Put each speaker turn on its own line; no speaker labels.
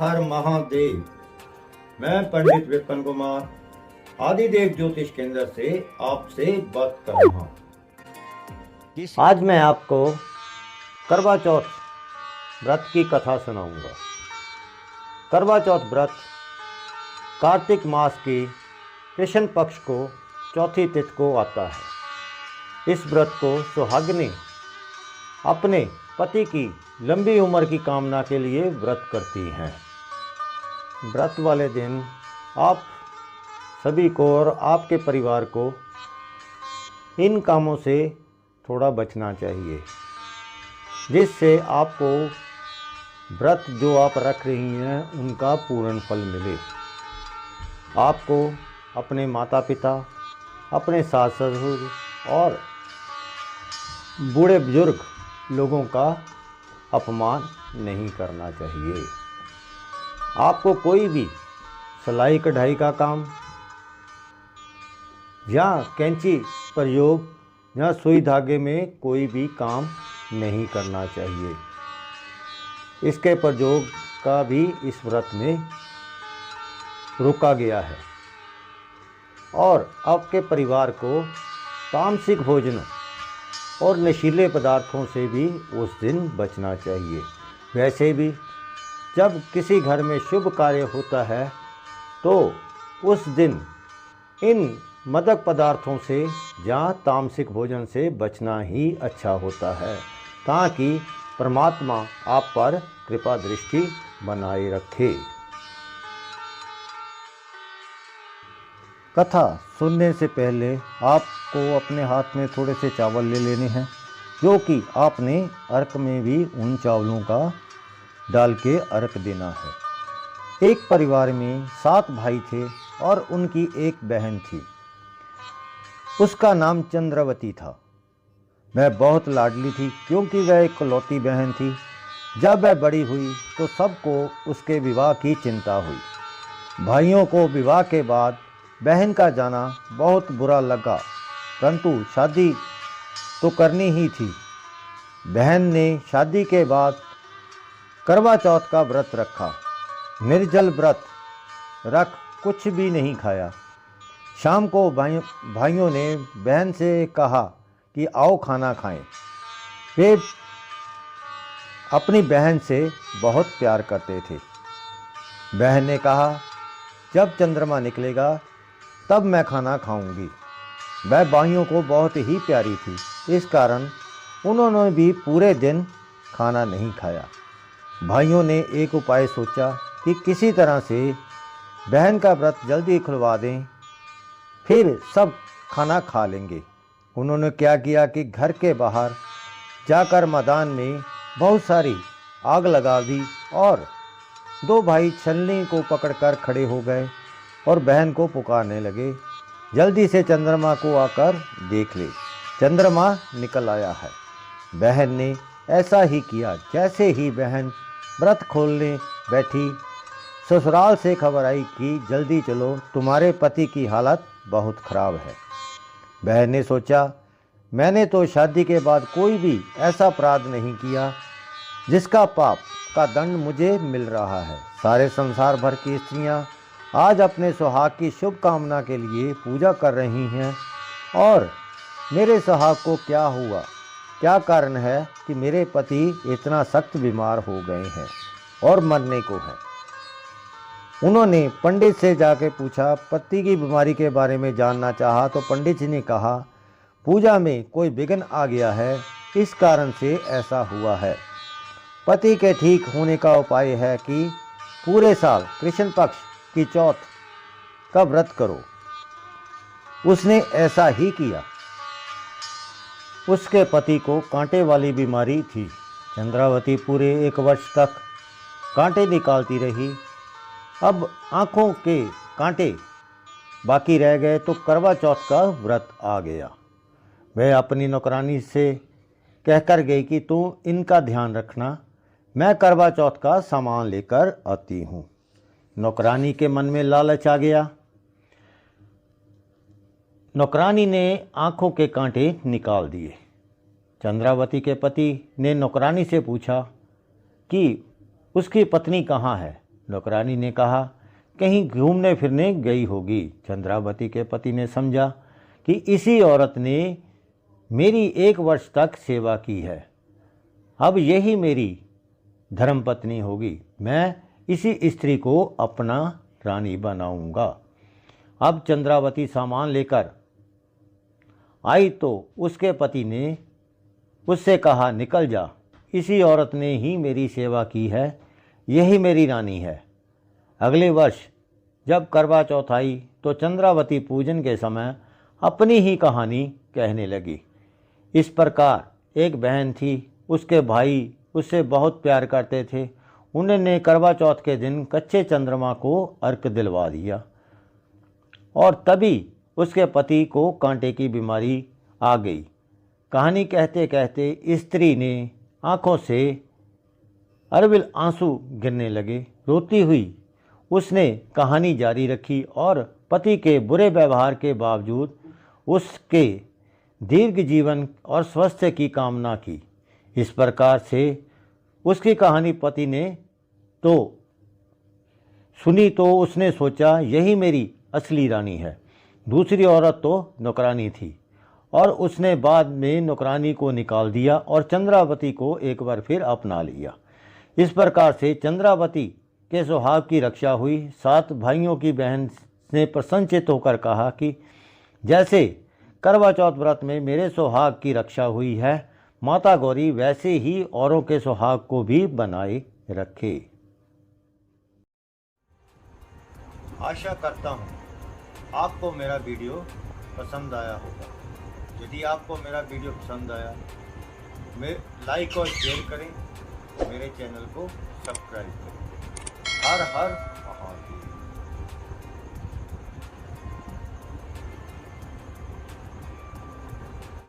हर महादेव। मैं पंडित विपिन कुमार आदिदेव ज्योतिष केंद्र से आपसे बात कर रहा हूँ। आज मैं आपको करवा चौथ व्रत की कथा सुनाऊंगा। करवा चौथ व्रत कार्तिक मास की कृष्ण पक्ष को चौथी तिथि को आता है। इस व्रत को सुहागिनें अपने पति की लंबी उम्र की कामना के लिए व्रत करती हैं। व्रत वाले दिन आप सभी को और आपके परिवार को इन कामों से थोड़ा बचना चाहिए, जिससे आपको व्रत जो आप रख रही हैं उनका पूर्ण फल मिले। आपको अपने माता पिता, अपने सास ससुर और बूढ़े बुजुर्ग लोगों का अपमान नहीं करना चाहिए। आपको कोई भी सिलाई कढ़ाई का काम या कैंची प्रयोग या सुई धागे में कोई भी काम नहीं करना चाहिए। इसके प्रयोग का भी इस व्रत में रोका गया है। और आपके परिवार को तामसिक भोजनों और नशीले पदार्थों से भी उस दिन बचना चाहिए। वैसे भी जब किसी घर में शुभ कार्य होता है तो उस दिन इन मादक पदार्थों से या तामसिक भोजन से बचना ही अच्छा होता है, ताकि परमात्मा आप पर कृपा दृष्टि बनाए रखे। कथा सुनने से पहले आपको अपने हाथ में थोड़े से चावल ले लेने हैं, जो कि आपने अर्क में भी उन चावलों का डाल के अर्क देना है। एक परिवार में 7 भाई थे और उनकी एक बहन थी। उसका नाम चंद्रवती था। वह बहुत लाडली थी, क्योंकि वह इकलौती बहन थी। जब वह बड़ी हुई तो सबको उसके विवाह की चिंता हुई। भाइयों को विवाह के बाद बहन का जाना बहुत बुरा लगा, परंतु शादी तो करनी ही थी। बहन ने शादी के बाद करवा चौथ का व्रत रखा। निर्जल व्रत रख कुछ भी नहीं खाया। शाम को भाइयों ने बहन से कहा कि आओ खाना खाएं। वे अपनी बहन से बहुत प्यार करते थे। बहन ने कहा, जब चंद्रमा निकलेगा तब मैं खाना खाऊंगी। वह भाइयों को बहुत ही प्यारी थी, इस कारण उन्होंने भी पूरे दिन खाना नहीं खाया। भाइयों ने एक उपाय सोचा कि किसी तरह से बहन का व्रत जल्दी खुलवा दें, फिर सब खाना खा लेंगे। उन्होंने क्या किया कि घर के बाहर जाकर मैदान में बहुत सारी आग लगा दी और 2 भाई छलनी को पकड़कर खड़े हो गए और बहन को पुकारने लगे, जल्दी से चंद्रमा को आकर देख ले, चंद्रमा निकल आया है। बहन ने ऐसा ही किया। जैसे ही बहन व्रत खोलने बैठी, ससुराल से खबर आई कि जल्दी चलो, तुम्हारे पति की हालत बहुत ख़राब है। बहन ने सोचा, मैंने तो शादी के बाद कोई भी ऐसा अपराध नहीं किया जिसका पाप का दंड मुझे मिल रहा है। सारे संसार भर की स्त्रियां आज अपने सुहाग की शुभ कामना के लिए पूजा कर रही हैं, और मेरे सुहाग को क्या हुआ, क्या कारण है कि मेरे पति इतना सख्त बीमार हो गए हैं और मरने को है। उन्होंने पंडित से जाके पूछा, पति की बीमारी के बारे में जानना चाहा तो पंडित जी ने कहा, पूजा में कोई विघ्न आ गया है, इस कारण से ऐसा हुआ है। पति के ठीक होने का उपाय है कि पूरे साल कृष्ण पक्ष की चौथ का व्रत करो। उसने ऐसा ही किया। उसके पति को कांटे वाली बीमारी थी। चंद्रावती पूरे 1 वर्ष तक कांटे निकालती रही। अब आँखों के कांटे बाकी रह गए तो करवा चौथ का व्रत आ गया। वह अपनी नौकरानी से कहकर गई कि तू इनका ध्यान रखना, मैं करवा चौथ का सामान लेकर आती हूँ। नौकरानी के मन में लालच आ गया। नौकरानी ने आँखों के कांटे निकाल दिए। चंद्रावती के पति ने नौकरानी से पूछा कि उसकी पत्नी कहाँ है। नौकरानी ने कहा, कहीं घूमने फिरने गई होगी। चंद्रावती के पति ने समझा कि इसी औरत ने मेरी 1 वर्ष तक सेवा की है, अब यही मेरी धर्मपत्नी होगी। मैं इसी स्त्री को अपना रानी बनाऊंगा। अब चंद्रावती सामान लेकर आई तो उसके पति ने उससे कहा, निकल जा, इसी औरत ने ही मेरी सेवा की है, यही मेरी रानी है। अगले वर्ष जब करवा चौथ आई तो चंद्रावती पूजन के समय अपनी ही कहानी कहने लगी। इस प्रकार एक बहन थी, उसके भाई उससे बहुत प्यार करते थे। उन्होंने करवा चौथ के दिन कच्चे चंद्रमा को अर्क दिलवा दिया और तभी उसके पति को कांटे की बीमारी आ गई। कहानी कहते कहते स्त्री ने आंखों से अरबिल आंसू गिरने लगे। रोती हुई उसने कहानी जारी रखी और पति के बुरे व्यवहार के बावजूद उसके दीर्घ जीवन और स्वास्थ्य की कामना की। इस प्रकार से उसकी कहानी पति ने तो सुनी तो उसने सोचा, यही मेरी असली रानी है। दूसरी औरत तो नौकरानी थी और उसने बाद में नौकरानी को निकाल दिया और चंद्रावती को एक बार फिर अपना लिया। इस प्रकार से चंद्रावती के सुहाग की रक्षा हुई। 7 भाइयों की बहन ने प्रसन्नचित्त होकर कहा कि जैसे करवा चौथ व्रत में मेरे सुहाग की रक्षा हुई है, माता गौरी वैसे ही औरों के सुहाग को भी बनाए रखे। आशा करता हूँ आपको मेरा वीडियो पसंद आया होगा। यदि आपको मेरा वीडियो पसंद आया, लाइक और शेयर करें, मेरे चैनल को सब्सक्राइब करें। हर हर